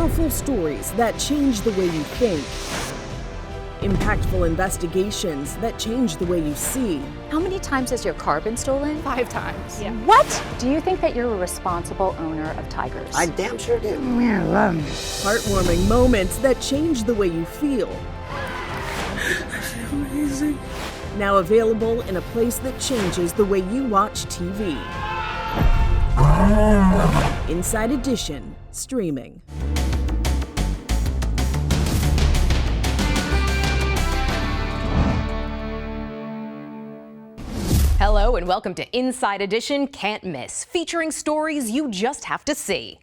Powerful stories that change the way you think. Impactful investigations that change the way you see. How many times has your car been stolen? 5 times. Yeah. What? Do you think that you're a responsible owner of tigers? I damn sure do. Heartwarming moments that change the way you feel. I feel amazing. Now available in a place that changes the way you watch TV. Inside Edition, streaming. Hello and welcome to Inside Edition Can't Miss, featuring stories you just have to see.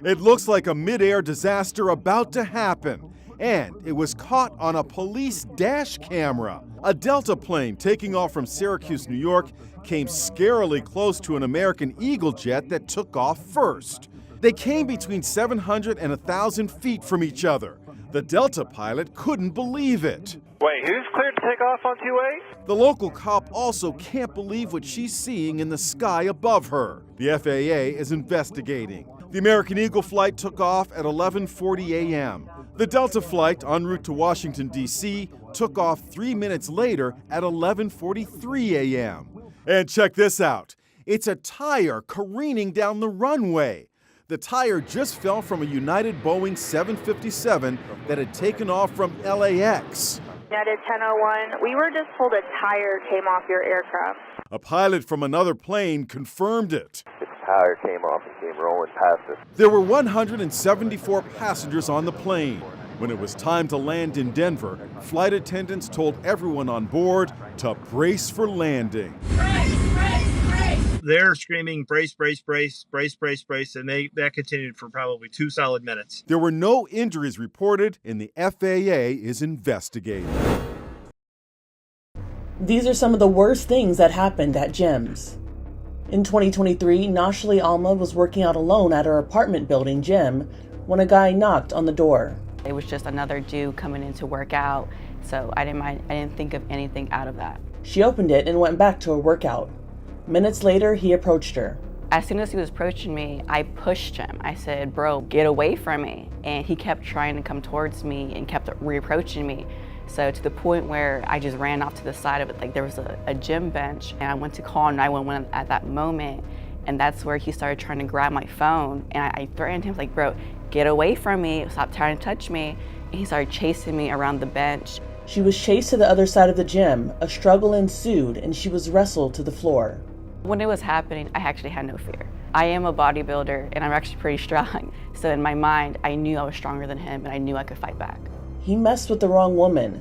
It looks like a mid-air disaster about to happen, and it was caught on a police dash camera. A Delta plane taking off from Syracuse, New York, came scarily close to an American Eagle jet that took off first. They came between 700 and 1,000 feet from each other. The Delta pilot couldn't believe it. Wait, who's cleared to take off on 2A? The local cop also can't believe what she's seeing in the sky above her. The FAA is investigating. The American Eagle flight took off at 11:40 a.m. The Delta flight en route to Washington, D.C. took off 3 minutes later at 11:43 a.m. And check this out. It's a tire careening down the runway. The tire just fell from a United Boeing 757 that had taken off from LAX. United 1001, we were just told a tire came off your aircraft. A pilot from another plane confirmed it. The tire came off and came rolling past us. There were 174 passengers on the plane. When it was time to land in Denver, flight attendants told everyone on board to brace for landing. They're screaming, brace, brace, brace, brace, brace, brace, and that continued for probably 2 solid minutes. There were no injuries reported, and the FAA is investigating. These are some of the worst things that happened at gyms. In 2023, Nashli Alma was working out alone at her apartment building gym when a guy knocked on the door. It was just another dude coming in to work out, so I didn't think of anything out of that. She opened it and went back to her workout. Minutes later, he approached her. As soon as he was approaching me, I pushed him. I said, "Bro, get away from me." And he kept trying to come towards me and kept reapproaching me. So to the point where I just ran off to the side of it. Like there was a gym bench, and I went to call 911 at that moment. And that's where he started trying to grab my phone. And I threatened him, like, "Bro, get away from me, stop trying to touch me." And he started chasing me around the bench. She was chased to the other side of the gym. A struggle ensued, and she was wrestled to the floor. When it was happening, I actually had no fear. I am a bodybuilder, and I'm actually pretty strong. So in my mind, I knew I was stronger than him, and I knew I could fight back. He messed with the wrong woman.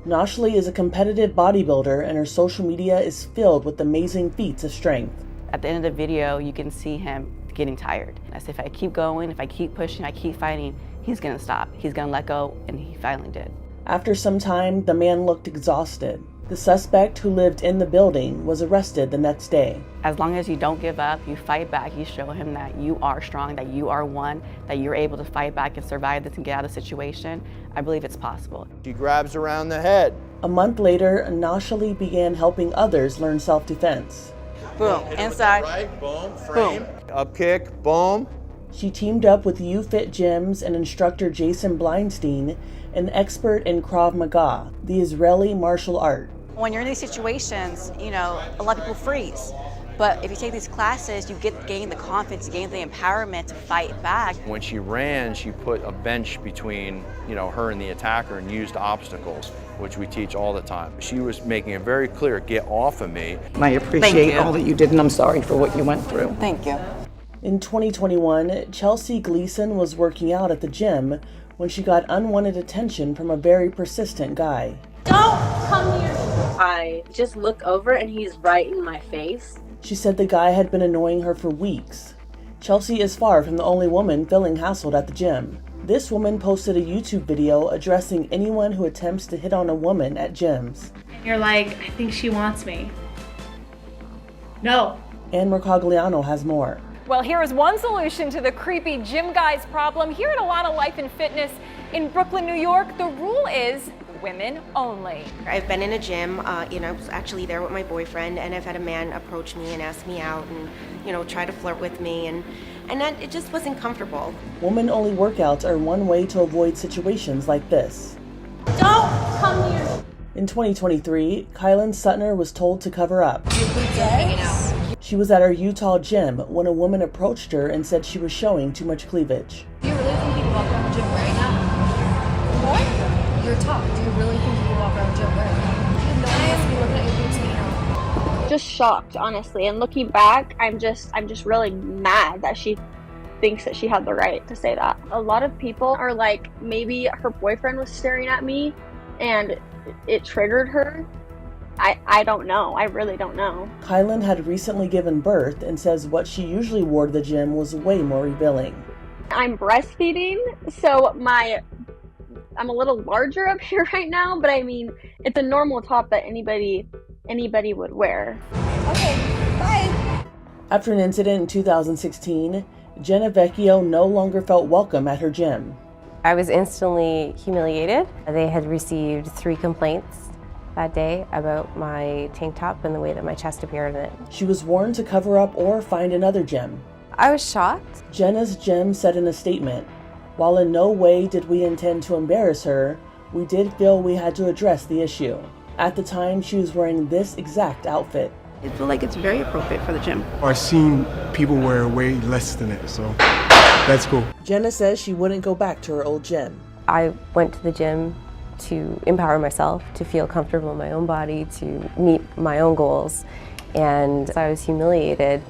Nashli is a competitive bodybuilder, and her social media is filled with amazing feats of strength. At the end of the video, you can see him getting tired. I said, if I keep going, if I keep pushing, I keep fighting, he's gonna stop. He's gonna let go, and he finally did. After some time, the man looked exhausted. The suspect, who lived in the building, was arrested the next day. As long as you don't give up, you fight back, you show him that you are strong, that you are one, that you're able to fight back and survive this and get out of the situation, I believe it's possible. She grabs around the head. A month later, Nashli began helping others learn self-defense. Boom, inside. Right, boom, frame. Boom. Up kick, boom. She teamed up with UFit Gyms and instructor Jason Blindstein, an expert in Krav Maga, the Israeli martial art. When you're in these situations, a lot of people freeze. But if you take these classes, you gain the confidence, gain the empowerment to fight back. When she ran, she put a bench between, her and the attacker and used obstacles, which we teach all the time. She was making it very clear, get off of me. I appreciate all that you did, and I'm sorry for what you went through. Thank you. In 2021, Chelsea Gleason was working out at the gym when she got unwanted attention from a very persistent guy. Don't come near me. I just look over and he's right in my face. She said the guy had been annoying her for weeks. Chelsea is far from the only woman feeling hassled at the gym. This woman posted a YouTube video addressing anyone who attempts to hit on a woman at gyms. And you're like, I think she wants me. No. Anne Mercogliano has more. Well, here is one solution to the creepy gym guys problem. Here at Alana Life and Fitness in Brooklyn, New York, the rule is women only. I've been in a gym, I was actually there with my boyfriend, and I've had a man approach me and ask me out and, try to flirt with me. And and then it just wasn't comfortable. Woman-only workouts are one way to avoid situations like this. Don't come here. In 2023, Kylan Sutner was told to cover up. She was at her Utah gym when a woman approached her and said she was showing too much cleavage. Do you really think you can walk around the gym right now? What? You're top. Do you really think you can walk around the gym right now? You have no idea to be looking at your boobs hanging out. Just shocked, honestly. And looking back, I'm just really mad that she thinks that she had the right to say that. A lot of people are like, maybe her boyfriend was staring at me and it triggered her. I don't know. I really don't know. Kylan had recently given birth and says what she usually wore to the gym was way more revealing. I'm breastfeeding, so I'm a little larger up here right now, but I mean, it's a normal top that anybody would wear. Okay, bye. After an incident in 2016, Jenna Vecchio no longer felt welcome at her gym. I was instantly humiliated. They had received 3 complaints that day about my tank top and the way that my chest appeared in it. She was warned to cover up or find another gym. I was shocked. Jenna's gym said in a statement, "While in no way did we intend to embarrass her, we did feel we had to address the issue." At the time, she was wearing this exact outfit. I feel like it's very appropriate for the gym. I've seen people wear way less than it, so that's cool. Jenna says she wouldn't go back to her old gym. I went to the gym to empower myself, to feel comfortable in my own body, to meet my own goals, and I was humiliated.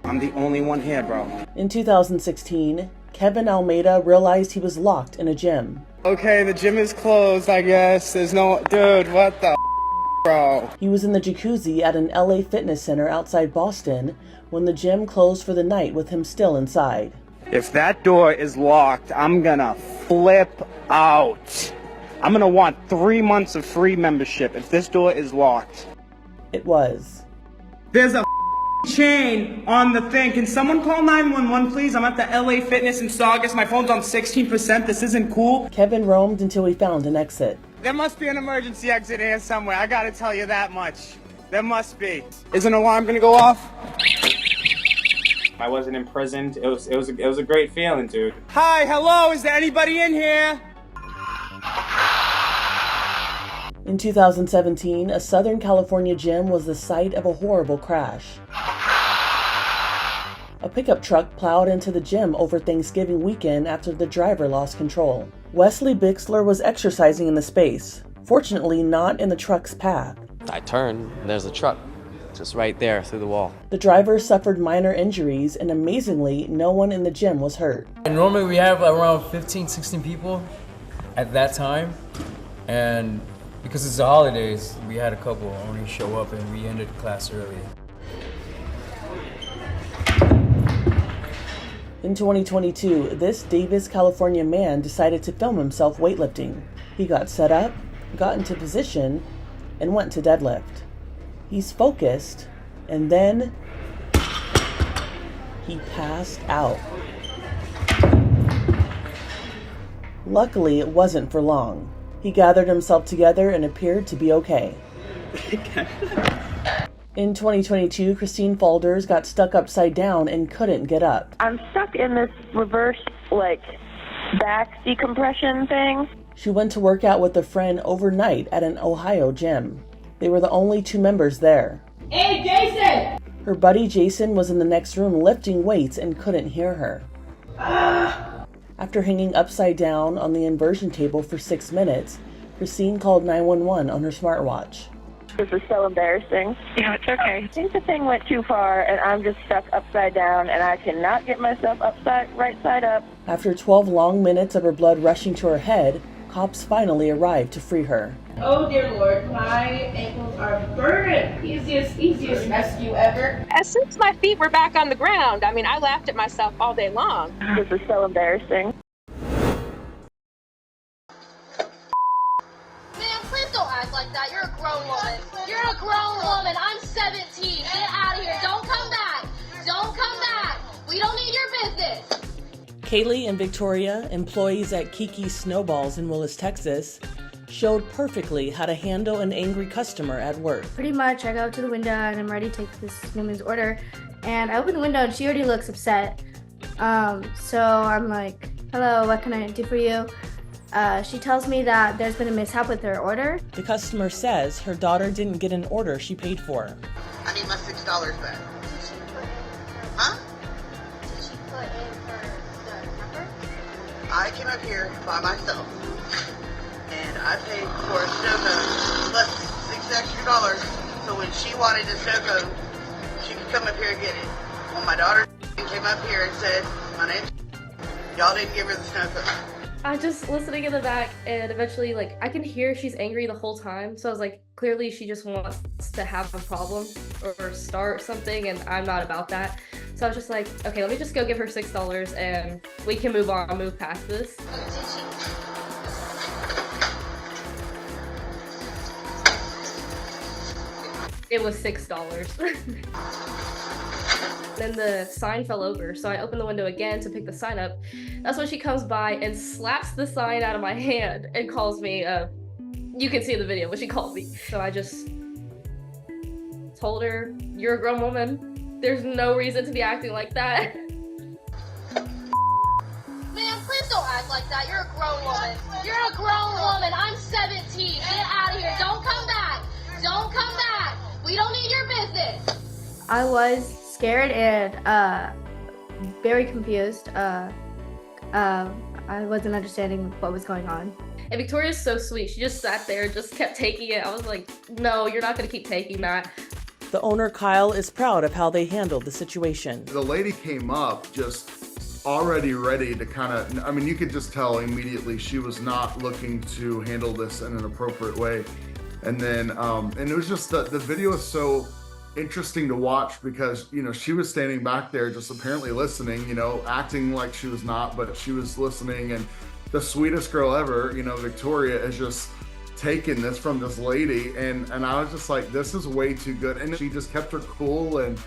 I'm the only one here, bro. In 2016, Kevin Almeida realized he was locked in a gym. Okay, the gym is closed, I guess. There's no... Dude, what the bro? He was in the jacuzzi at an LA fitness center outside Boston when the gym closed for the night with him still inside. If that door is locked, I'm gonna flip out. I'm gonna want 3 months of free membership if this door is locked. It was. There's a chain on the thing. Can someone call 911, please? I'm at the LA Fitness in Saugus. My phone's on 16%. This isn't cool. Kevin roamed until he found an exit. There must be an emergency exit here somewhere. I gotta tell you that much. There must be. Is an alarm gonna go off? I wasn't imprisoned. It was a great feeling, dude. Hi, hello. Is there anybody in here? In 2017, a Southern California gym was the site of a horrible crash. A pickup truck plowed into the gym over Thanksgiving weekend after the driver lost control. Wesley Bixler was exercising in the space, fortunately not in the truck's path. I turned, and there's a truck just right there through the wall. The driver suffered minor injuries, and amazingly, no one in the gym was hurt. And normally we have around 15, 16 people at that time, and because it's the holidays, we had a couple only show up and we ended the class early. In 2022, this Davis, California man decided to film himself weightlifting. He got set up, got into position, and went to deadlift. He's focused, and then he passed out. Luckily, it wasn't for long. He gathered himself together and appeared to be okay. In 2022, Christine Falders got stuck upside down and couldn't get up. I'm stuck in this reverse, back decompression thing. She went to work out with a friend overnight at an Ohio gym. They were the only 2 members there. Hey, Jason! Her buddy Jason was in the next room lifting weights and couldn't hear her. After hanging upside down on the inversion table for 6 minutes, Christine called 911 on her smartwatch. This is so embarrassing. Yeah, it's okay. I think the thing went too far and I'm just stuck upside down and I cannot get myself right side up. After 12 long minutes of her blood rushing to her head, cops finally arrived to free her. Oh dear Lord, my ankles are burning. Easiest rescue ever. As soon as my feet were back on the ground, I mean, I laughed at myself all day long. This is so embarrassing. Ma'am, please don't act like that. You're a grown woman. You're a grown woman. I'm 17. Get out of here. Don't come back. Don't come back. We don't need your business. Kaylee and Victoria, employees at Kiki's Snowballs in Willis, Texas, showed perfectly how to handle an angry customer at work. Pretty much, I go to the window and I'm ready to take this woman's order. And I open the window and she already looks upset. So I'm like, hello, what can I do for you? She tells me that there's been a mishap with her order. The customer says her daughter didn't get an order she paid for. I need my $6 back. Huh? Did she put in the number? I came up here by myself, and I paid for a snow cone plus $6 extra. So when she wanted a snow cone, she could come up here and get it. When my daughter came up here and said, my name's y'all didn't give her the snow cone. I'm just listening in the back, and eventually, like, I can hear she's angry the whole time. So I was like, clearly she just wants to have a problem or start something, and I'm not about that. So I was just like, okay, let me just go give her $6 and we can move on, move past this. It was $6. Then the sign fell over, so I opened the window again to pick the sign up. That's when she comes by and slaps the sign out of my hand and calls me, you can see the video, but she called me. So I just told her, you're a grown woman. There's no reason to be acting like that. Man, please don't act like that. You're a grown woman. You're a grown woman. I'm 17. Get out of here. Don't come back. Don't come back. We don't need your business. I was scared and very confused. I wasn't understanding what was going on. And Victoria's so sweet. She just sat there, just kept taking it. I was like, no, you're not gonna keep taking that. The owner, Kyle, is proud of how they handled the situation. The lady came up just already ready to kind of, I mean, you could just tell immediately she was not looking to handle this in an appropriate way. And then, and it was just the video is so interesting to watch because, you know, she was standing back there just apparently listening, you know, acting like she was not, but she was listening. And the sweetest girl ever, you know, Victoria, is just taking this from this lady. And I was just like, this is way too good. And she just kept her cool and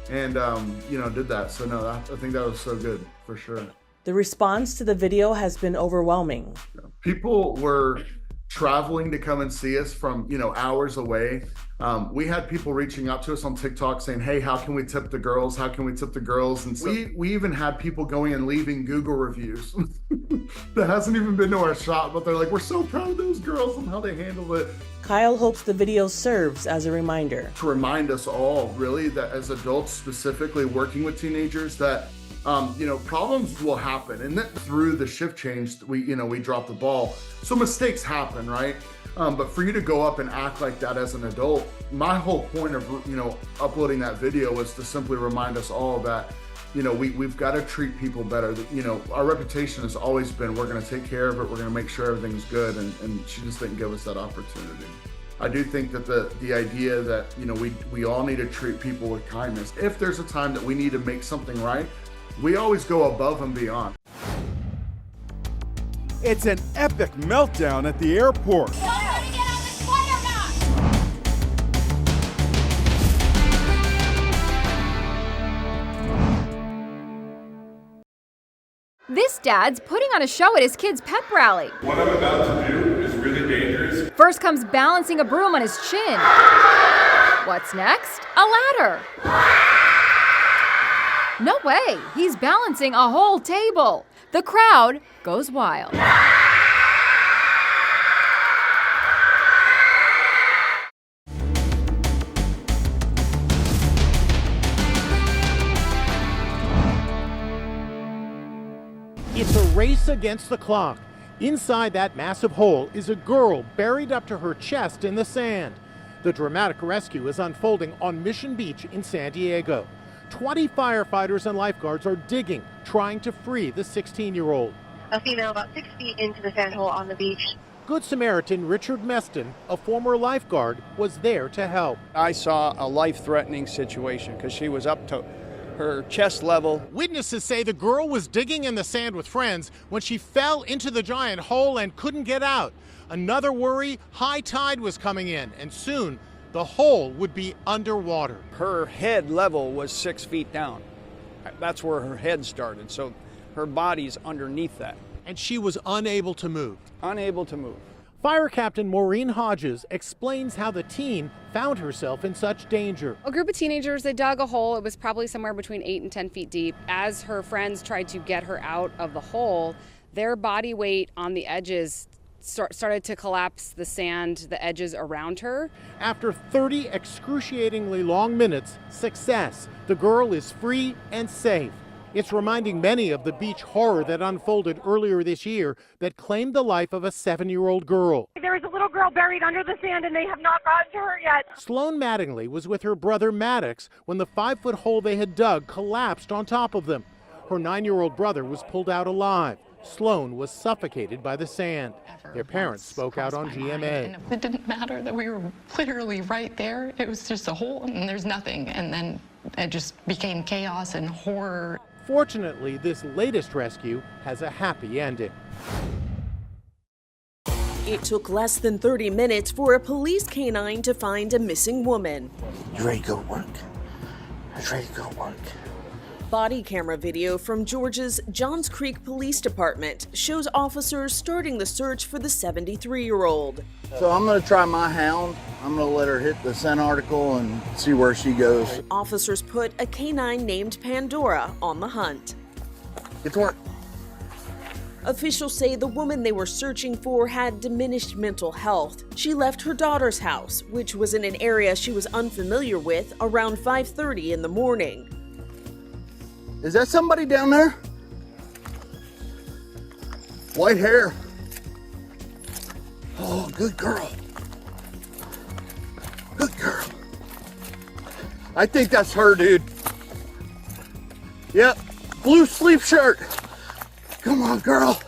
you know, did that. So no, I think that was so good for sure. The response to the video has been overwhelming. People were traveling to come and see us from, you know, hours away. We had people reaching out to us on TikTok saying, hey, how can we tip the girls? How can we tip the girls? And so we even had people going and leaving Google reviews that hasn't even been to our shop, but they're like, we're so proud of those girls and how they handled it. Kyle hopes the video serves as a reminder. To remind us all, really, that as adults, specifically working with teenagers, that you know, problems will happen, and that through the shift change, we dropped the ball. So mistakes happen, right? But for you to go up and act like that as an adult, my whole point of, you know, uploading that video was to simply remind us all that, you know, we've got to treat people better. You know, our reputation has always been, we're going to take care of it, we're going to make sure everything's good, and she just didn't give us that opportunity. I do think that the idea that, you know, we all need to treat people with kindness. If there's a time that we need to make something right, we always go above and beyond. It's an epic meltdown at the airport. This dad's putting on a show at his kid's pep rally. What I'm about to do is really dangerous. First comes balancing a broom on his chin. What's next? A ladder. No way, he's balancing a whole table. The crowd goes wild. It's a race against the clock. Inside that massive hole is a girl buried up to her chest in the sand. The dramatic rescue is unfolding on Mission Beach in San Diego. 20 firefighters and lifeguards are digging, trying to free the 16-year-old. A female about 6 feet into the sand hole on the beach. Good Samaritan Richard Meston, a former lifeguard, was there to help. I saw a life-threatening situation because she was up to her chest level. Witnesses say the girl was digging in the sand with friends when she fell into the giant hole and couldn't get out. Another worry, high tide was coming in, and soon the hole would be underwater. Her head level was 6 feet down. That's where her head started, so her body's underneath that. And she was unable to move. Unable to move. Fire Captain Maureen Hodges explains how the teen found herself in such danger. A group of teenagers, they dug a hole. It was probably somewhere between 8 and 10 feet deep. As her friends tried to get her out of the hole, their body weight on the edges started to collapse the sand, the edges around her. After 30 excruciatingly long minutes, success. The girl is free and safe. It's reminding many of the beach horror that unfolded earlier this year that claimed the life of a 7-year-old girl. There is a little girl buried under the sand and they have not gotten to her yet. Sloan Mattingly was with her brother Maddox when the 5-foot hole they had dug collapsed on top of them. Her 9-year-old brother was pulled out alive. Sloan was suffocated by the sand. Their parents spoke out on GMA. It didn't matter that we were literally right there. It was just a hole and there's nothing. And then it just became chaos and horror. Fortunately, this latest rescue has a happy ending. It took less than 30 minutes for a police canine to find a missing woman. You ready to go to work? I was ready to go to work. Body camera video from Georgia's Johns Creek Police Department shows officers starting the search for the 73-year-old. So I'm going to try my hound. I'm going to let her hit the scent article and see where she goes. Officers put a canine named Pandora on the hunt. Get to work. Officials say the woman they were searching for had diminished mental health. She left her daughter's house, which was in an area she was unfamiliar with, around 5:30 in the morning. Is that somebody down there? White hair. Oh, good girl. Good girl. I think that's her, dude. Yep, blue sleep shirt. Come on, girl.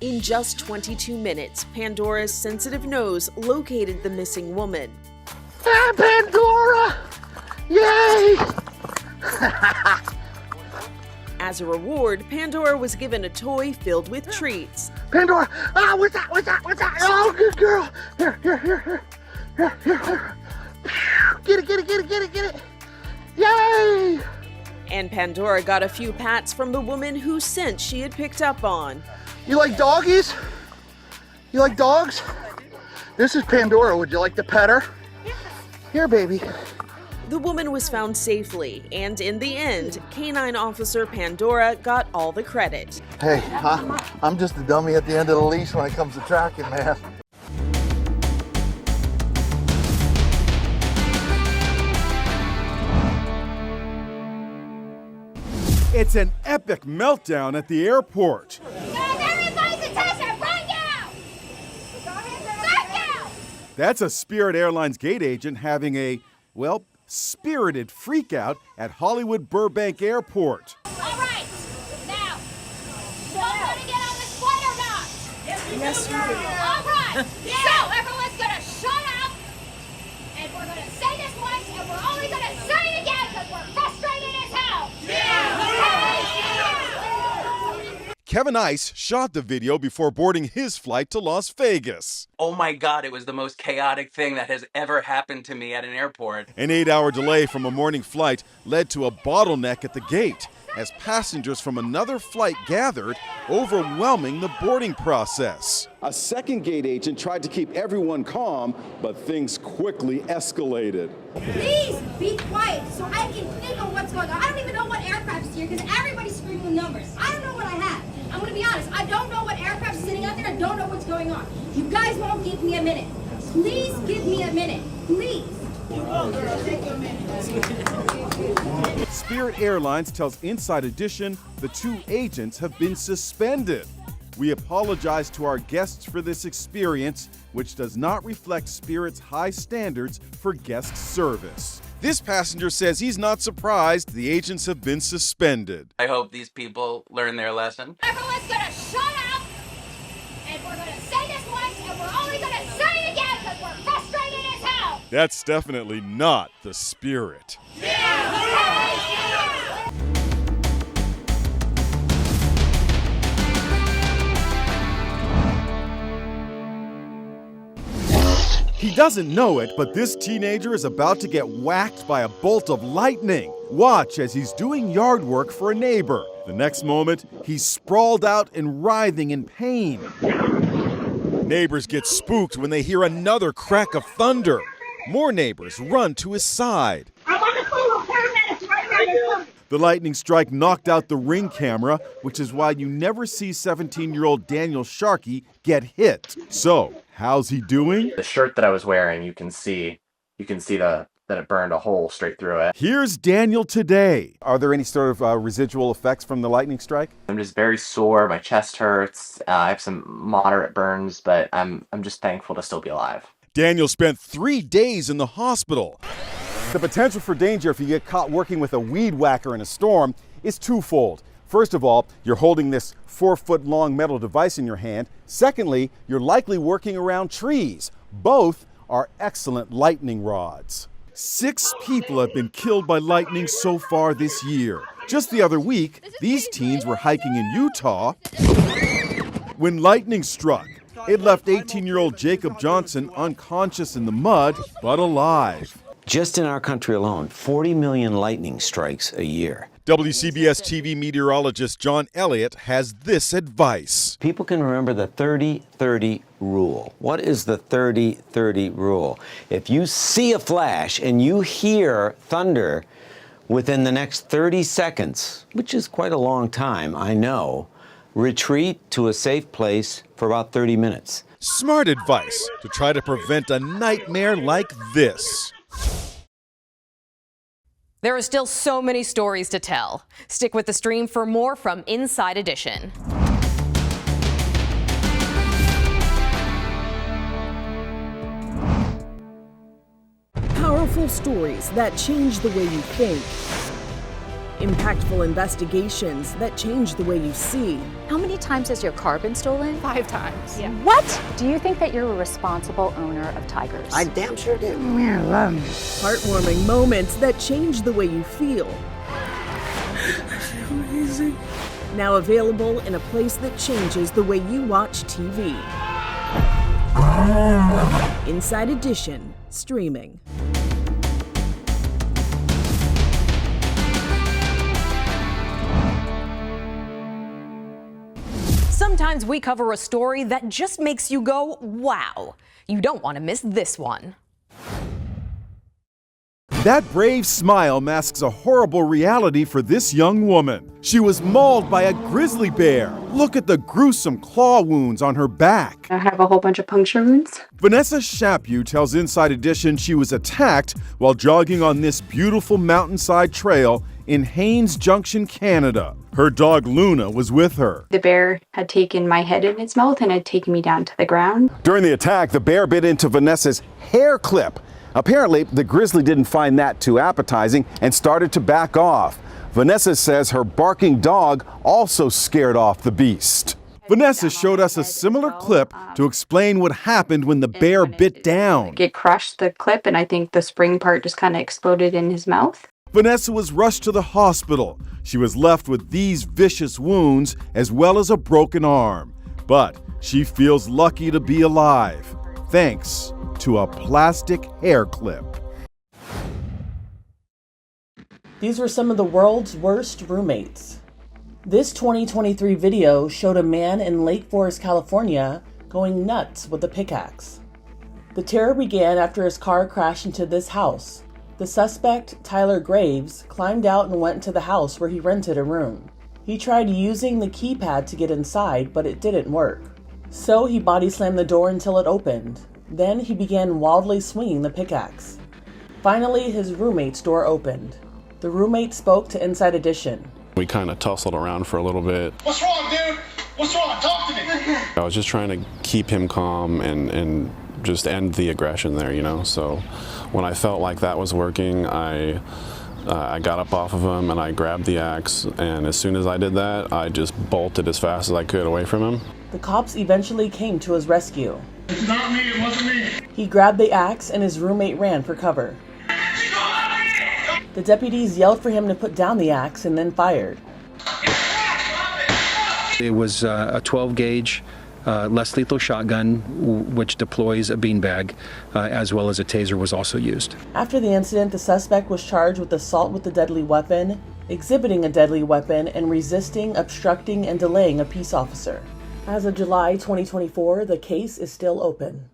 In just 22 minutes, Pandora's sensitive nose located the missing woman. Ah, Pandora! Yay! As a reward, Pandora was given a toy filled with treats. Pandora! Ah, what's that? What's that? What's that? Oh, good girl! Here, here, here, here. Here, here, here. Get it, get it, get it, get it, get it! Yay! And Pandora got a few pats from the woman whose scent she had picked up on. You like doggies? You like dogs? This is Pandora. Would you like to pet her? Here, baby. The woman was found safely, and in the end, Canine Officer Pandora got all the credit. Hey, I'm just a dummy at the end of the leash when it comes to tracking, man. It's an epic meltdown at the airport. Everybody's attention, run down! Run down! That's a Spirit Airlines gate agent having a, well, spirited freakout at Hollywood Burbank Airport. All right, now, you all want to get on this flight or not? Yes, we do. All right, so everyone's going to shut up, and we're going to say this once, and we're only going to say it again because we're frustrated as hell. Kevin Ice shot the video before boarding his flight to Las Vegas. Oh my God, it was the most chaotic thing that has ever happened to me at an airport. An 8-hour delay from a morning flight led to a bottleneck at the gate as passengers from another flight gathered, overwhelming the boarding process. A second gate agent tried to keep everyone calm, but things quickly escalated. Please be quiet so I can think of what's going on. I don't even know what aircraft is here because everybody's screaming the numbers. I don't know what I have. I'm going to be honest. I don't know what aircraft is sitting out there. I don't know what's going on. You guys won't give me a minute. Please give me a minute. Please. Spirit Airlines tells Inside Edition the 2 agents have been suspended. We apologize to our guests for this experience, which does not reflect Spirit's high standards for guest service. This passenger says he's not surprised the agents have been suspended. I hope these people learn their lesson. Everyone's going to shut up, and we're going to say this once, and we're only going to say it again because we're frustrated as hell. That's definitely not the Spirit. He doesn't know it, but this teenager is about to get whacked by a bolt of lightning. Watch as he's doing yard work for a neighbor. The next moment, he's sprawled out and writhing in pain. Neighbors get spooked when they hear another crack of thunder. More neighbors run to his side. I'm on the phone with paramedics right now. The lightning strike knocked out the Ring camera, which is why you never see 17-year-old Daniel Sharkey get hit. So, how's he doing? The shirt that I was wearing, you can see that it burned a hole straight through it. Here's Daniel today. Are there any sort of residual effects from the lightning strike? I'm just very sore. My chest hurts. I have some moderate burns, but I'm just thankful to still be alive. Daniel spent 3 days in the hospital. The potential for danger if you get caught working with a weed whacker in a storm is twofold. First of all, you're holding this 4-foot-long metal device in your hand. Secondly, you're likely working around trees. Both are excellent lightning rods. 6 people have been killed by lightning so far this year. Just the other week, these teens were hiking in Utah when lightning struck. It left 18-year-old Jacob Johnson unconscious in the mud, but alive. Just in our country alone, 40 million lightning strikes a year. WCBS TV meteorologist John Elliott has this advice. People can remember the 30-30 rule. What is the 30-30 rule? If you see a flash and you hear thunder within the next 30 seconds, which is quite a long time, I know, retreat to a safe place for about 30 minutes. Smart advice to try to prevent a nightmare like this. There are still so many stories to tell. Stick with the stream for more from Inside Edition. Powerful stories that change the way you think. Impactful investigations that change the way you see. How many times has your car been stolen? 5 times. Yeah. What? Do you think that you're a responsible owner of tigers? I damn sure do. Heartwarming moments that change the way you feel. I feel amazing. Now available in a place that changes the way you watch TV. Inside Edition, streaming. Sometimes we cover a story that just makes you go, wow. You don't want to miss this one. That brave smile masks a horrible reality for this young woman. She was mauled by a grizzly bear. Look at the gruesome claw wounds on her back. I have a whole bunch of puncture wounds. Vanessa Chaput tells Inside Edition she was attacked while jogging on this beautiful mountainside trail in Haines Junction, Canada. Her dog Luna was with her. The bear had taken my head in its mouth and had taken me down to the ground. During the attack, the bear bit into Vanessa's hair clip. Apparently, the grizzly didn't find that too appetizing and started to back off. Vanessa says her barking dog also scared off the beast. Vanessa showed us a similar clip to explain what happened when the bear bit down. It crushed the clip, and I think the spring part just kind of exploded in his mouth. Vanessa was rushed to the hospital. She was left with these vicious wounds as well as a broken arm. But she feels lucky to be alive, thanks to a plastic hair clip. These were some of the world's worst roommates. This 2023 video showed a man in Lake Forest, California going nuts with a pickaxe. The terror began after his car crashed into this house. The suspect, Tyler Graves, climbed out and went into the house where he rented a room. He tried using the keypad to get inside, but it didn't work. So he body slammed the door until it opened. Then he began wildly swinging the pickaxe. Finally, his roommate's door opened. The roommate spoke to Inside Edition. We kind of tussled around for a little bit. What's wrong, dude? What's wrong? Talk to me. I was just trying to keep him calm and just end the aggression there, you know. So when I felt like that was working, I got up off of him and I grabbed the axe. And as soon as I did that, I just bolted as fast as I could away from him. The cops eventually came to his rescue. It's not me. It wasn't me. He grabbed the axe and his roommate ran for cover. The deputies yelled for him to put down the axe and then fired. It was a 12-gauge, less lethal shotgun, which deploys a beanbag, as well as a taser was also used. After the incident, the suspect was charged with assault with a deadly weapon, exhibiting a deadly weapon, and resisting, obstructing, and delaying a peace officer. As of July 2024, the case is still open.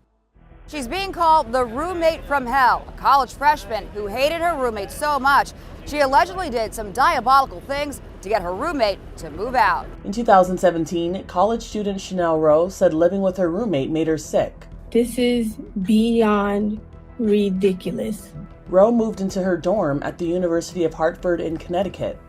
She's being called the roommate from hell, a college freshman who hated her roommate so much, she allegedly did some diabolical things to get her roommate to move out. In 2017, college student Chanel Rowe said living with her roommate made her sick. This is beyond ridiculous. Rowe moved into her dorm at the University of Hartford in Connecticut.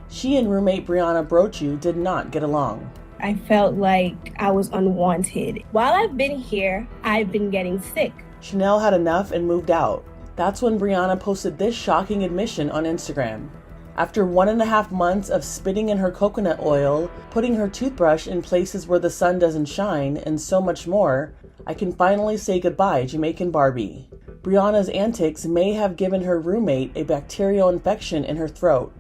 She and roommate Brianna Brochu did not get along. I felt like I was unwanted. While I've been here, I've been getting sick. Chanel had enough and moved out. That's when Brianna posted this shocking admission on Instagram. After 1.5 months of spitting in her coconut oil, putting her toothbrush in places where the sun doesn't shine, and so much more, I can finally say goodbye, Jamaican Barbie. Brianna's antics may have given her roommate a bacterial infection in her throat.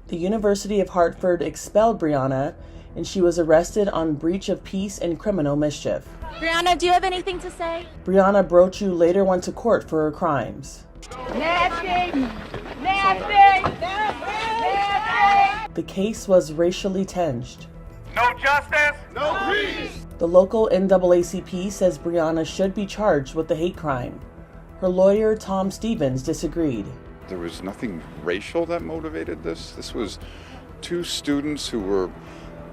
The University of Hartford expelled Brianna, and she was arrested on breach of peace and criminal mischief. Brianna, do you have anything to say? Brianna Brochu later went to court for her crimes. Nasty! Nasty! Nasty! The case was racially tinged. No justice, no peace! The local NAACP says Brianna should be charged with the hate crime. Her lawyer, Tom Stevens, disagreed. There was nothing racial that motivated this. This was two students who were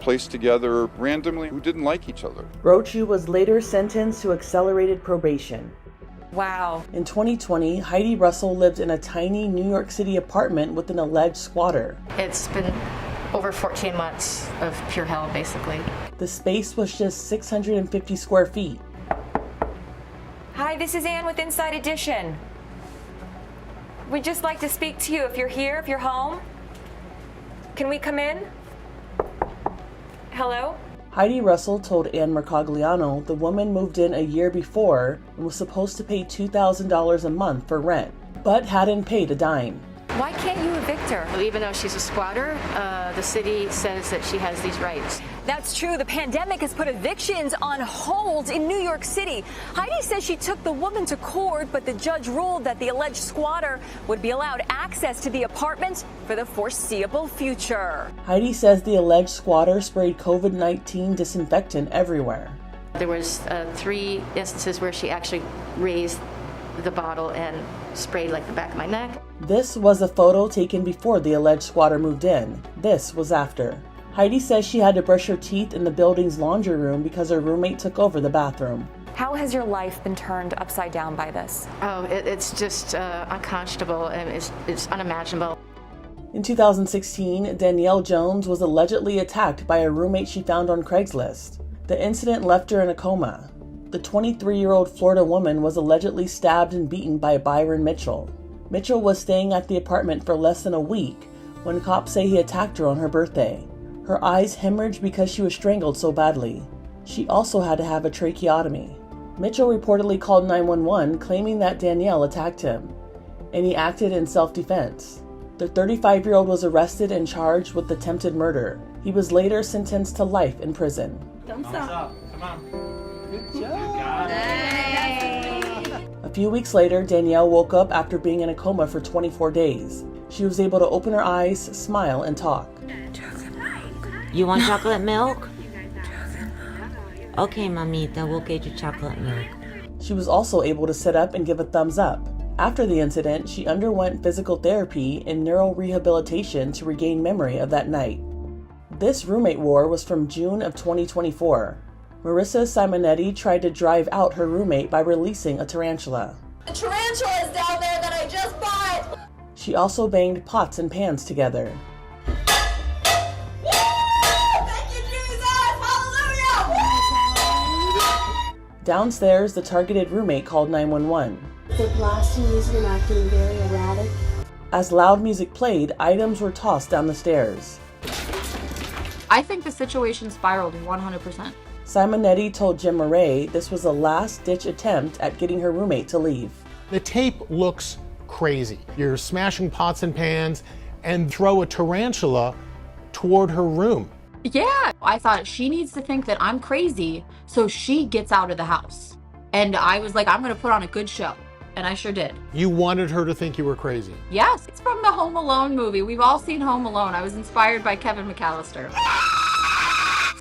placed together randomly who didn't like each other. Brochu was later sentenced to accelerated probation. Wow. In 2020, Heidi Russell lived in a tiny New York City apartment with an alleged squatter. It's been over 14 months of pure hell, basically. The space was just 650 square feet. Hi, this is Ann with Inside Edition. We'd just like to speak to you if you're here, if you're home. Can we come in? Hello? Heidi Russell told Ann Mercogliano the woman moved in a year before and was supposed to pay $2,000 a month for rent, but hadn't paid a dime. Why can't you evict her? Even though she's a squatter, the city says that she has these rights. That's true. The pandemic has put evictions on hold in New York City. Heidi says she took the woman to court, but the judge ruled that the alleged squatter would be allowed access to the apartment for the foreseeable future. Heidi says the alleged squatter sprayed COVID-19 disinfectant everywhere. There was 3 instances where she actually raised the bottle and sprayed like the back of my neck. This was a photo taken before the alleged squatter moved in. This was after. Heidi says she had to brush her teeth in the building's laundry room because her roommate took over the bathroom. How has your life been turned upside down by this? Oh, it's just unconscionable and it's unimaginable. In 2016, Danielle Jones was allegedly attacked by a roommate she found on Craigslist. The incident left her in a coma. The 23-year-old Florida woman was allegedly stabbed and beaten by Byron Mitchell. Mitchell was staying at the apartment for less than a week when cops say he attacked her on her birthday. Her eyes hemorrhaged because she was strangled so badly. She also had to have a tracheotomy. Mitchell reportedly called 911 claiming that Danielle attacked him, and he acted in self-defense. The 35-year-old was arrested and charged with attempted murder. He was later sentenced to life in prison. Thumbs up. Come on. Good job. A few weeks later, Danielle woke up after being in a coma for 24 days. She was able to open her eyes, smile, and talk. You want chocolate milk? Okay, mamita, we'll get you chocolate milk. She was also able to sit up and give a thumbs up. After the incident, she underwent physical therapy and neurorehabilitation to regain memory of that night. This roommate war was from June of 2024. Marissa Simonetti tried to drive out her roommate by releasing a tarantula. The tarantula is down there that I just bought! She also banged pots and pans together. Downstairs, the targeted roommate called 911. They're blasting music and acting very erratic. As loud music played, items were tossed down the stairs. I think the situation spiraled 100%. Simonetti told Jim Murray this was a last-ditch attempt at getting her roommate to leave. The tape looks crazy. You're smashing pots and pans and throw a tarantula toward her room. Yeah, I thought she needs to think that I'm crazy, so she gets out of the house. And I was like, I'm gonna put on a good show. And I sure did. You wanted her to think you were crazy. Yes, it's from the Home Alone movie. We've all seen Home Alone. I was inspired by Kevin McAllister.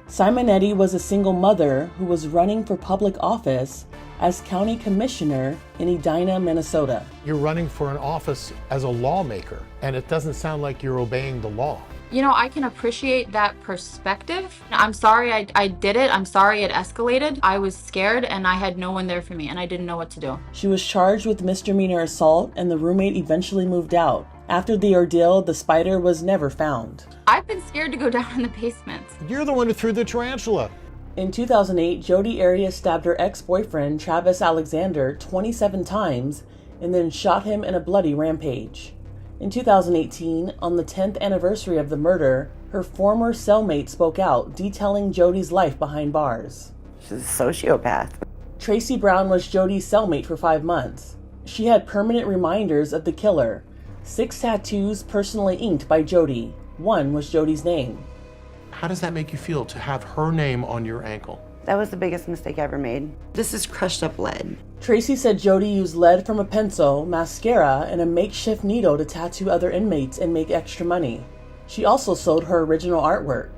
Simonetti was a single mother who was running for public office as county commissioner in Edina, Minnesota. You're running for an office as a lawmaker, and it doesn't sound like you're obeying the law. You know, I can appreciate that perspective. I'm sorry I did it. I'm sorry it escalated. I was scared and I had no one there for me and I didn't know what to do. She was charged with misdemeanor assault and the roommate eventually moved out. After the ordeal, the spider was never found. I've been scared to go down in the basement. You're the one who threw the tarantula. In 2008, Jodi Arias stabbed her ex-boyfriend, Travis Alexander, 27 times and then shot him in a bloody rampage. In 2018, on the 10th anniversary of the murder, her former cellmate spoke out, detailing Jodi's life behind bars. She's a sociopath. Tracy Brown was Jodi's cellmate for 5 months. She had permanent reminders of the killer. 6 tattoos personally inked by Jodi. One was Jodi's name. How does that make you feel to have her name on your ankle? That was the biggest mistake I ever made. This is crushed up lead. Tracy said Jodi used lead from a pencil, mascara, and a makeshift needle to tattoo other inmates and make extra money. She also sold her original artwork.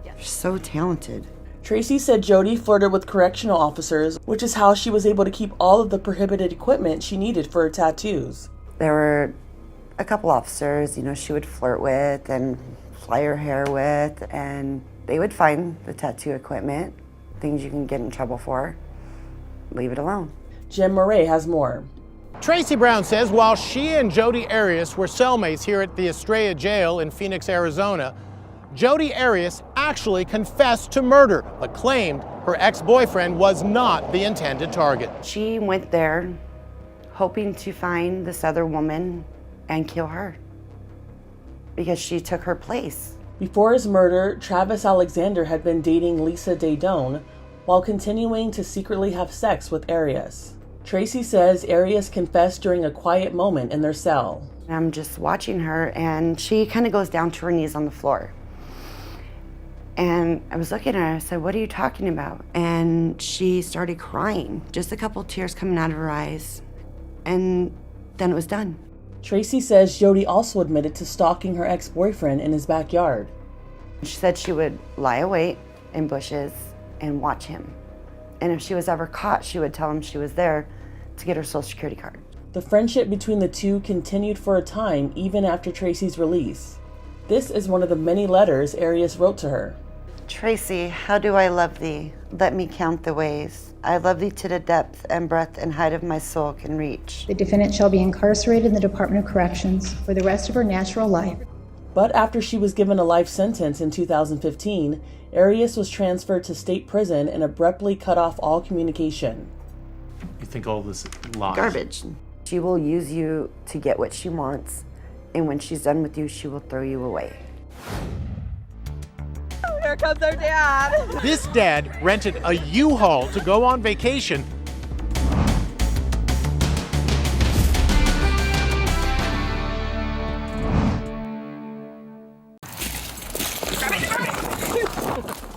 You're so talented. Tracy said Jodi flirted with correctional officers, which is how she was able to keep all of the prohibited equipment she needed for her tattoos. There were a couple officers, she would flirt with and fly her hair with, and they would find the tattoo equipment, things you can get in trouble for. Leave it alone. Jen Murray has more. Tracy Brown says while she and Jodi Arias were cellmates here at the Estrella Jail in Phoenix, Arizona, Jodi Arias actually confessed to murder, but claimed her ex-boyfriend was not the intended target. She went there hoping to find this other woman and kill her because she took her place. Before his murder, Travis Alexander had been dating Lisa Daydone while continuing to secretly have sex with Arias. Tracy says Arias confessed during a quiet moment in their cell. I'm just watching her and she kind of goes down to her knees on the floor. And I was looking at her, I said, "What are you talking about?" And she started crying, just a couple tears coming out of her eyes. And then it was done. Tracy says Jodi also admitted to stalking her ex-boyfriend in his backyard. She said she would lie awake in bushes and watch him. And if she was ever caught, she would tell him she was there to get her Social Security card. The friendship between the two continued for a time even after Tracy's release. This is one of the many letters Arias wrote to her. "Tracy, how do I love thee? Let me count the ways. I love thee to the depth and breadth and height of my soul can reach." The defendant shall be incarcerated in the Department of Corrections for the rest of her natural life. But after she was given a life sentence in 2015, Arias was transferred to state prison and abruptly cut off all communication. You think all this is lies? Garbage. She will use you to get what she wants, and when she's done with you, she will throw you away. Here comes our dad. This dad rented a U-Haul to go on vacation.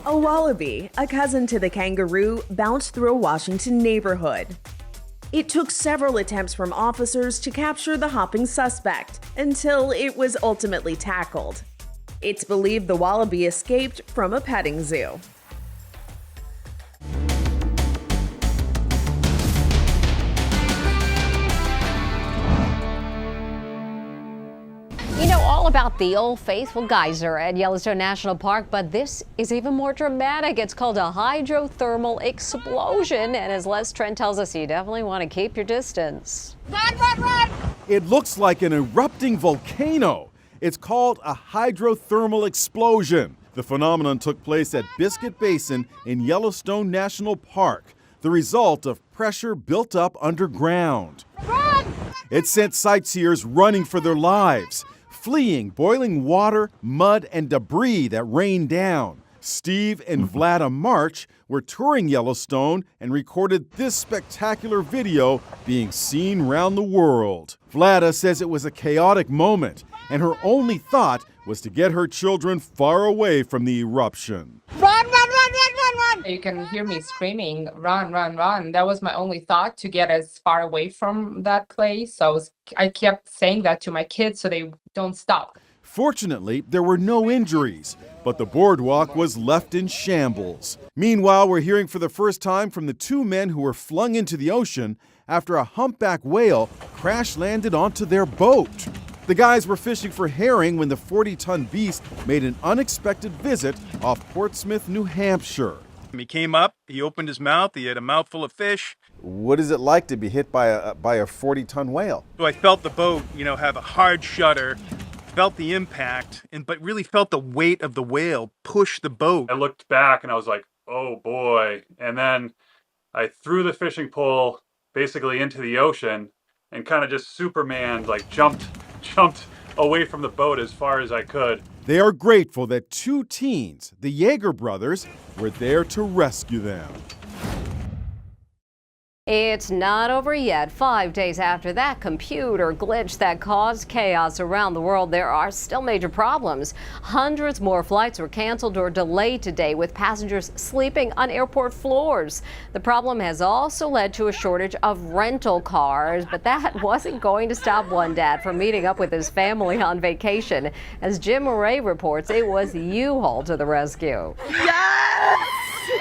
A wallaby, a cousin to the kangaroo, bounced through a Washington neighborhood. It took several attempts from officers to capture the hopping suspect until it was ultimately tackled. It's believed the wallaby escaped from a petting zoo. You know all about the Old Faithful geyser at Yellowstone National Park, but this is even more dramatic. It's called a hydrothermal explosion, and as Les Trent tells us, you definitely want to keep your distance. Run, run, run! It looks like an erupting volcano. It's called a hydrothermal explosion. The phenomenon took place at Biscuit Basin in Yellowstone National Park, the result of pressure built up underground. Run! It sent sightseers running for their lives, fleeing boiling water, mud, and debris that rained down. Steve and Vlada March were touring Yellowstone and recorded this spectacular video being seen around the world. Vlada says it was a chaotic moment, and her only thought was to get her children far away from the eruption. Run, run, run, run, run, run! You can hear me screaming, run, run, run. That was my only thought, to get as far away from that place. So I kept saying that to my kids so they don't stop. Fortunately, there were no injuries, but the boardwalk was left in shambles. Meanwhile, we're hearing for the first time from the two men who were flung into the ocean after a humpback whale crash-landed onto their boat. The guys were fishing for herring when the 40-ton beast made an unexpected visit off Portsmouth, New Hampshire. He came up, he opened his mouth, he had a mouthful of fish. What is it like to be hit by a 40-ton whale? So I felt the boat, have a hard shudder, felt the impact, but really felt the weight of the whale push the boat. I looked back and I was like, oh boy. And then I threw the fishing pole basically into the ocean and kind of just Superman jumped away from the boat as far as I could. They are grateful that two teens, the Yeager brothers, were there to rescue them. It's not over yet. 5 days after that computer glitch that caused chaos around the world, there are still major problems. Hundreds more flights were canceled or delayed today, with passengers sleeping on airport floors. The problem has also led to a shortage of rental cars, but that wasn't going to stop one dad from meeting up with his family on vacation. As Jim Murray reports, it was U-Haul to the rescue. Yes!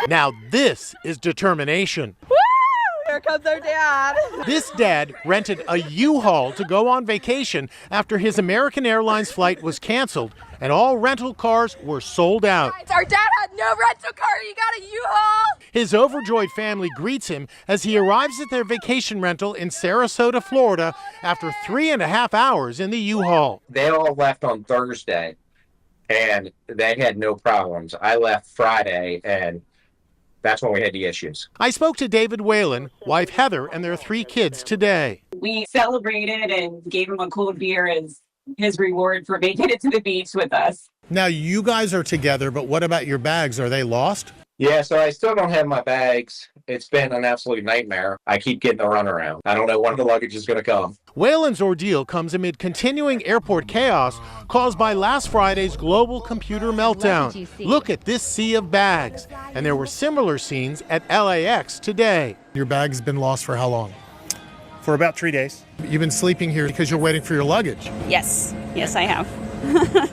Now this is determination. Here comes our dad. This dad rented a U-Haul to go on vacation after his American Airlines flight was canceled and all rental cars were sold out. Our dad had no rental car. You got a U-Haul. His overjoyed family greets him as he arrives at their vacation rental in Sarasota, Florida, after 3.5 hours in the U-Haul. They all left on Thursday, and they had no problems. I left Friday, and that's when we had the issues. I spoke to David Whalen, wife Heather, and their 3 kids today. We celebrated and gave him a cold beer as his reward for making it to the beach with us. Now, you guys are together, but what about your bags? Are they lost? Yeah, so I still don't have my bags. It's been an absolute nightmare. I keep getting a runaround. I don't know when the luggage is going to come. Whalen's ordeal comes amid continuing airport chaos caused by last Friday's global computer meltdown. Look at this sea of bags. And there were similar scenes at LAX today. Your bag's been lost for how long? For about 3 days. You've been sleeping here because you're waiting for your luggage. Yes, I have.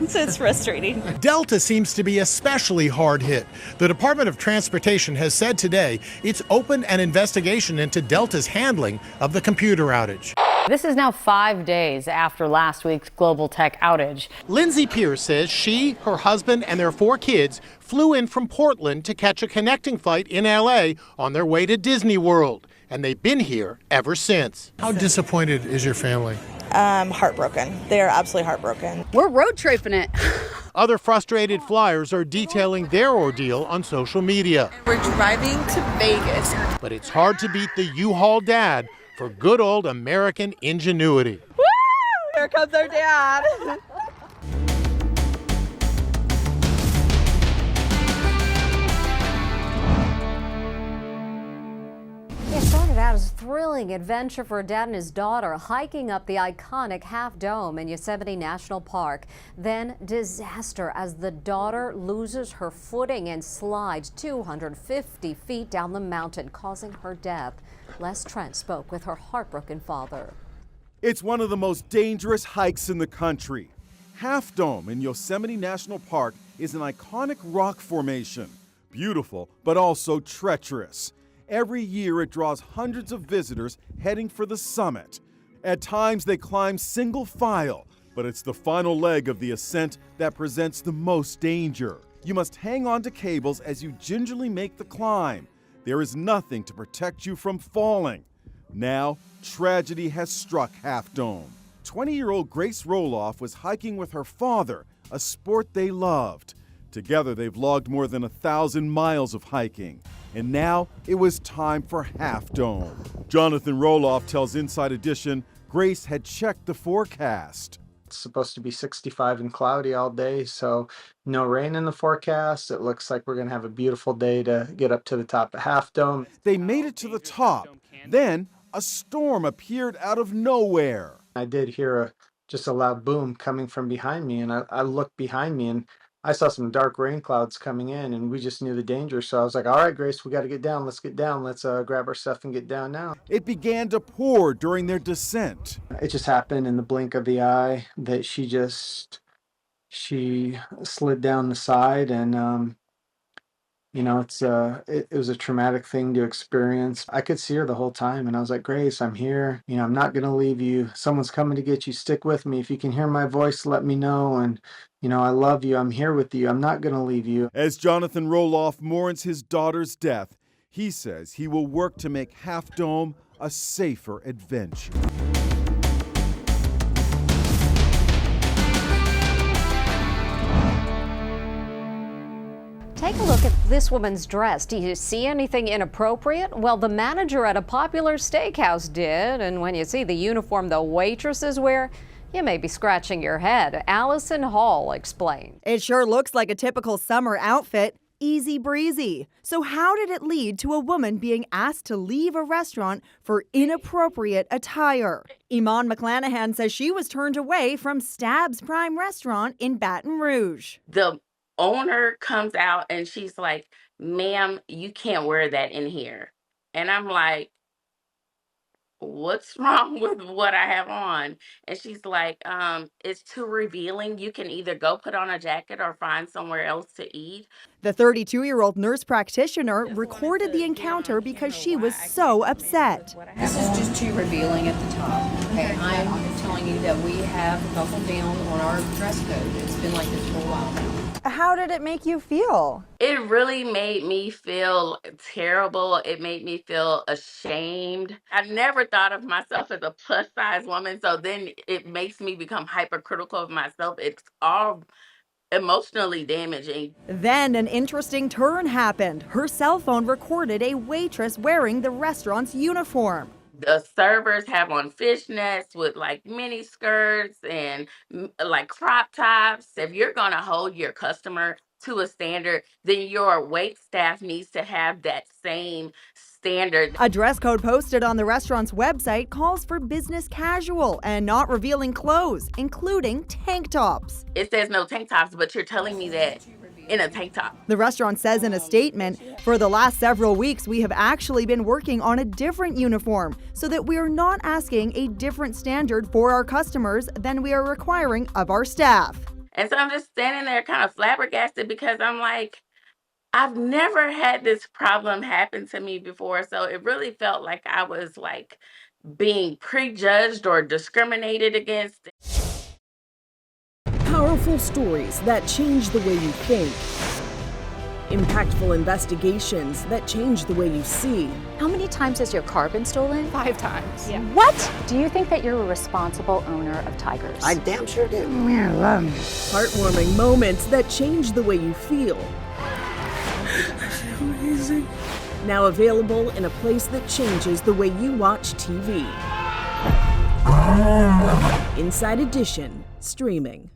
So it's frustrating. Delta seems to be especially hard hit. The Department of Transportation has said today it's opened an investigation into Delta's handling of the computer outage. This is now 5 days after last week's global tech outage. Lindsay Pierce says she, her husband, and their 4 kids flew in from Portland to catch a connecting flight in LA on their way to Disney World. And they've been here ever since. How disappointed is your family? Heartbroken. They are absolutely heartbroken. We're road tripping it. Other frustrated flyers are detailing their ordeal on social media. We're driving to Vegas. But it's hard to beat the U-Haul dad for good old American ingenuity. Woo! Here comes our dad. It started out as a thrilling adventure for a dad and his daughter hiking up the iconic Half Dome in Yosemite National Park. Then disaster as the daughter loses her footing and slides 250 feet down the mountain, causing her death. Les Trent spoke with her heartbroken father. It's one of the most dangerous hikes in the country. Half Dome in Yosemite National Park is an iconic rock formation. Beautiful, but also treacherous. Every year it draws hundreds of visitors heading for the summit. At times they climb single file, but it's the final leg of the ascent that presents the most danger. You must hang on to cables as you gingerly make the climb. There is nothing to protect you from falling. Now, tragedy has struck Half Dome. 20-year-old Grace Roloff was hiking with her father, a sport they loved. Together they've logged more than 1,000 miles of hiking. And now it was time for Half Dome. Jonathan Roloff tells Inside Edition Grace had checked the forecast. It's supposed to be 65 and cloudy all day, so no rain in the forecast. It looks like we're going to have a beautiful day to get up to the top of Half Dome. They made it to the top. Then a storm appeared out of nowhere. I did hear just a loud boom coming from behind me, and I looked behind me, and I saw some dark rain clouds coming in, and we just knew the danger. So I was like, all right, Grace, we got to get down. Let's get down. Let's grab our stuff and get down now. It began to pour during their descent. It just happened in the blink of the eye that she just she slid down the side, and you know, it was a traumatic thing to experience. I could see her the whole time, and I was like, Grace, I'm here. You know, I'm not gonna leave you. Someone's coming to get you. Stick with me. If you can hear my voice, let me know. And you know, I love you. I'm here with you. I'm not gonna leave you. As Jonathan Roloff mourns his daughter's death, he says he will work to make Half Dome a safer adventure. Take a look at this woman's dress. Do you see anything inappropriate? Well, the manager at a popular steakhouse did, and when you see the uniform the waitresses wear, you may be scratching your head. Allison Hall explained. It sure looks like a typical summer outfit. Easy breezy. So how did it lead to a woman being asked to leave a restaurant for inappropriate attire? Iman McClanahan says she was turned away from Stab's Prime Restaurant in Baton Rouge. The owner comes out and she's like, ma'am, you can't wear that in here. And I'm like, what's wrong with what I have on? And she's like, it's too revealing. You can either go put on a jacket or find somewhere else to eat. The 32-year-old nurse practitioner recorded the encounter because she was so upset. This is just too revealing at the top. Okay, I'm telling you that we have buckled down on our dress code. It's been like this for a while now. How did it make you feel? It really made me feel terrible. It made me feel ashamed. I never thought of myself as a plus size woman, so then it makes me become hypercritical of myself. It's all emotionally damaging. Then an interesting turn happened. Her cell phone recorded a waitress wearing the restaurant's uniform. The servers have on fishnets with like mini skirts and like crop tops. If you're going to hold your customer to a standard, then your wait staff needs to have that same standard. A dress code posted on the restaurant's website calls for business casual and not revealing clothes, including tank tops. It says no tank tops, but you're telling me that in a tank top. The restaurant says in a statement, for the last several weeks, we have actually been working on a different uniform so that we are not asking a different standard for our customers than we are requiring of our staff. And so I'm just standing there kind of flabbergasted because I'm like, I've never had this problem happen to me before. So it really felt like I was like being prejudged or discriminated against. Powerful stories that change the way you think. Impactful investigations that change the way you see. How many times has your car been stolen? 5 times. Yeah. What? Do you think that you're a responsible owner of tigers? I damn sure do. Heartwarming moments that change the way you feel. Amazing. Now available in a place that changes the way you watch TV. Inside Edition, streaming.